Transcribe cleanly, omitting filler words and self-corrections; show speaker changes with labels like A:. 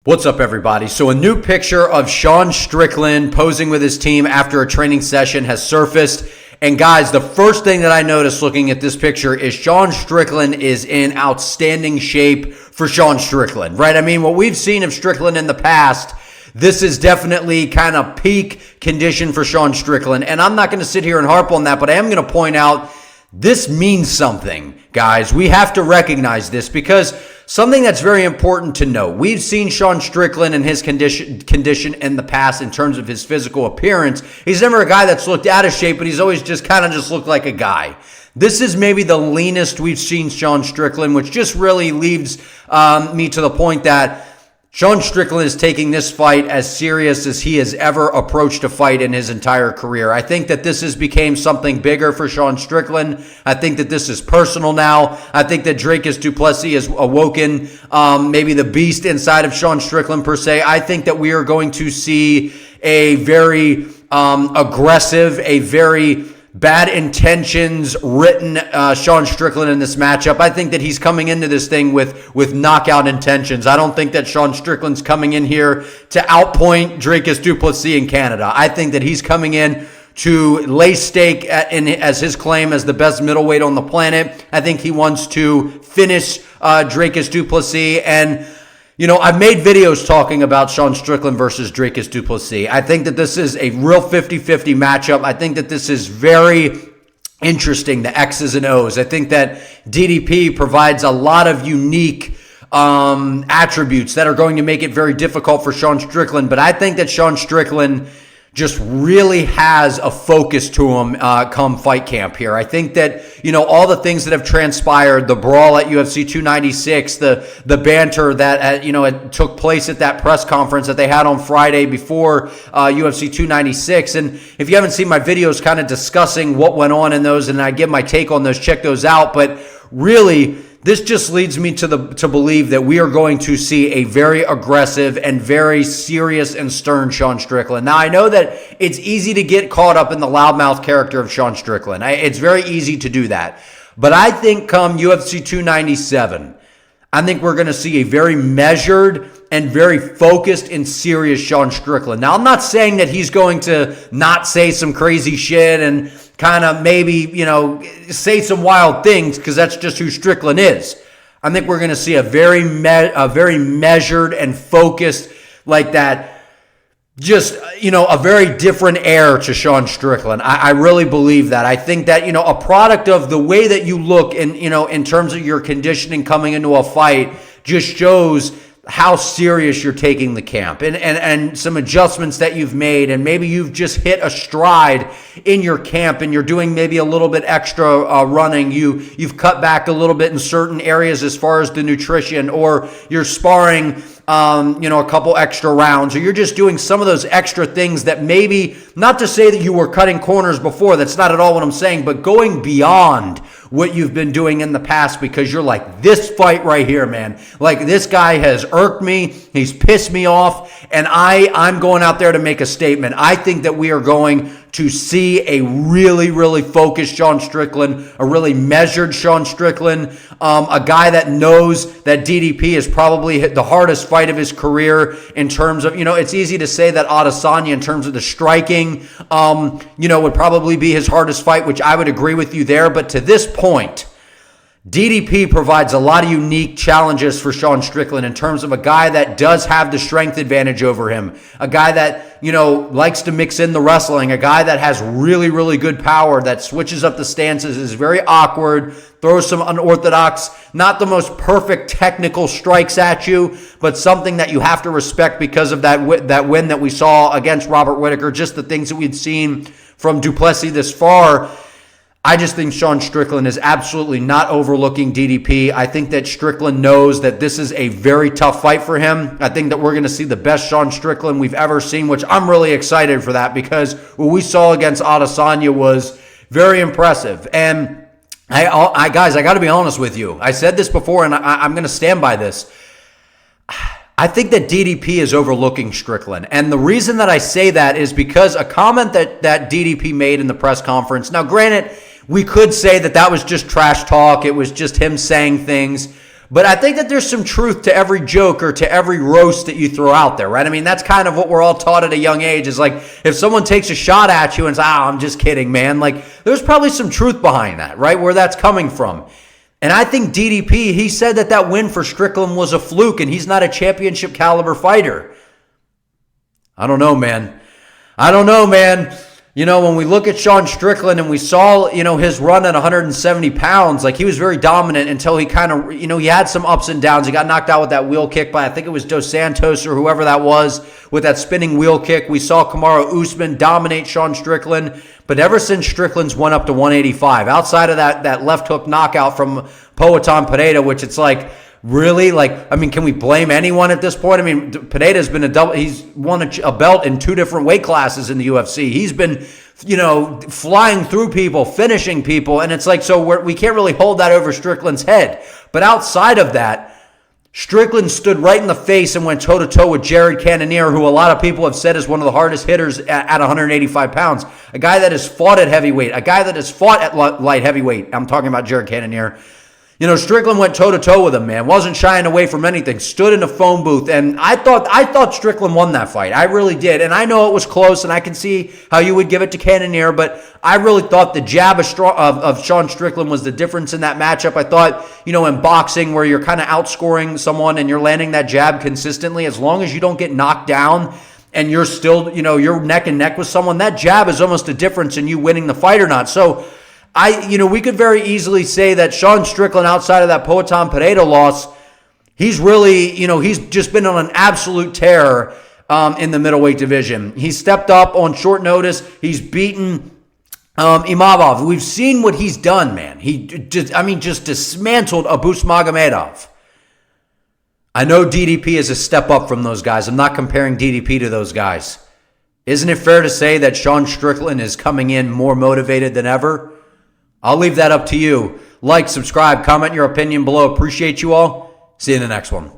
A: What's up, everybody? So a new picture of Sean Strickland posing with his team after a training session has surfaced. And guys, the first thing that I noticed looking at this picture is Sean Strickland is in outstanding shape for Sean Strickland, right? I mean, what we've seen of Strickland in the past, this is definitely kind of peak condition for Sean Strickland. And I'm not going to sit here and harp on that, but I am going to point out this means something, guys. We have to recognize this because something that's very important to know. We've seen Sean Strickland and his condition in the past in terms of his physical appearance. He's never a guy that's looked out of shape, but he's always just kind of looked like a guy. This is maybe the leanest we've seen Sean Strickland, which just really leaves me to the point that Sean Strickland is taking this fight as serious as he has ever approached a fight in his entire career. I think that this has become something bigger for Sean Strickland. I think that this is personal now. I think that Dricus Du Plessis has awoken maybe the beast inside of Sean Strickland per se. I think that we are going to see a very aggressive, a very bad intentions written Sean Strickland in this matchup. I think that he's coming into this thing with knockout intentions. I don't think that Sean Strickland's coming in here to outpoint Dricus Du Plessis in Canada. I think that he's coming in to lay stake as his claim as the best middleweight on the planet. I think he wants to finish Dricus Du Plessis. And you know, I've made videos talking about Sean Strickland versus Dricus Du Plessis. I think that this is a real 50-50 matchup. I think that this is very interesting, the X's and O's. I think that DDP provides a lot of unique attributes that are going to make it very difficult for Sean Strickland. But I think that Sean Strickland just really has a focus to him come fight camp here. I think that, you know, all the things that have transpired, the brawl at UFC 296, the banter that, you know, it took place at that press conference that they had on Friday before UFC 296. And if you haven't seen my videos kind of discussing what went on in those, and I give my take on those, check those out. But really, this just leads me to believe that we are going to see a very aggressive and very serious and stern Sean Strickland. Now, I know that it's easy to get caught up in the loudmouth character of Sean Strickland. It's very easy to do that. But I think come UFC 297, I think we're going to see a very measured and very focused and serious Sean Strickland. Now, I'm not saying that he's going to not say some crazy shit and kind of maybe, you know, say some wild things because that's just who Strickland is. I think we're going to see a very measured and focused like that, just, you know, a very different air to Sean Strickland. I really believe that. I think that, you know, a product of the way that you look in, you know, in terms of your conditioning coming into a fight just shows how serious you're taking the camp and some adjustments that you've made, and maybe you've just hit a stride in your camp and you're doing maybe a little bit extra running. You've cut back a little bit in certain areas as far as the nutrition, or you're sparring you know, a couple extra rounds, or you're just doing some of those extra things that maybe, not to say that you were cutting corners before, that's not at all what I'm saying, but going beyond what you've been doing in the past because you're like, this fight right here, man, like this guy has irked me, he's pissed me off, and I'm going out there to make a statement. I think that we are going to see a really, really focused Sean Strickland, a really measured Sean Strickland, a guy that knows that DDP is probably hit the hardest fight of his career in terms of, you know, it's easy to say that Adesanya in terms of the striking, you know, would probably be his hardest fight, which I would agree with you there. But to this point, DDP provides a lot of unique challenges for Sean Strickland in terms of a guy that does have the strength advantage over him, a guy that, you know, likes to mix in the wrestling, a guy that has really, really good power, that switches up the stances, is very awkward, throws some unorthodox, not the most perfect technical strikes at you, but something that you have to respect because of that win that we saw against Robert Whittaker, just the things that we'd seen from Du Plessis this far. I just think Sean Strickland is absolutely not overlooking DDP. I think that Strickland knows that this is a very tough fight for him. I think that we're going to see the best Sean Strickland we've ever seen, which I'm really excited for that because what we saw against Adesanya was very impressive. And guys, I got to be honest with you. I said this before, and I'm going to stand by this. I think that DDP is overlooking Strickland. And the reason that I say that is because a comment that DDP made in the press conference. Now, granted, we could say that was just trash talk. It was just him saying things. But I think that there's some truth to every joke or to every roast that you throw out there, right? I mean, that's kind of what we're all taught at a young age is like, if someone takes a shot at you and says, I'm just kidding, man. Like, there's probably some truth behind that, right? Where that's coming from. And I think DDP, he said that win for Strickland was a fluke and he's not a championship caliber fighter. I don't know, man. When we look at Sean Strickland and we saw, his run at 170 pounds, like he was very dominant until he kind of, he had some ups and downs. He got knocked out with that wheel kick by, I think it was Dos Santos or whoever that was with that spinning wheel kick. We saw Kamaru Usman dominate Sean Strickland. But ever since Strickland's went up to 185, outside of that left hook knockout from Poatan Pereira, which it's like, really? Can we blame anyone at this point? I mean, Pineda's been he's won a belt in 2 different weight classes in the UFC. He's been, flying through people, finishing people. And it's like, so we can't really hold that over Strickland's head. But outside of that, Strickland stood right in the face and went toe-to-toe with Jared Cannonier, who a lot of people have said is one of the hardest hitters at 185 pounds. A guy that has fought at heavyweight, a guy that has fought at light heavyweight. I'm talking about Jared Cannonier. Strickland went toe-to-toe with him, man. Wasn't shying away from anything. Stood in a phone booth, and I thought Strickland won that fight. I really did, and I know it was close, and I can see how you would give it to Cannonier, but I really thought the jab of Sean Strickland was the difference in that matchup. I thought, in boxing where you're kind of outscoring someone and you're landing that jab consistently, as long as you don't get knocked down and you're still, you're neck and neck with someone, that jab is almost a difference in you winning the fight or not. So we could very easily say that Sean Strickland, outside of that Poatan Pereira loss, he's really, he's just been on an absolute tear in the middleweight division. He stepped up on short notice. He's beaten Imavov. We've seen what he's done, man. He just dismantled Abus Magomedov. I know DDP is a step up from those guys. I'm not comparing DDP to those guys. Isn't it fair to say that Sean Strickland is coming in more motivated than ever? I'll leave that up to you. Like, subscribe, comment your opinion below. Appreciate you all. See you in the next one.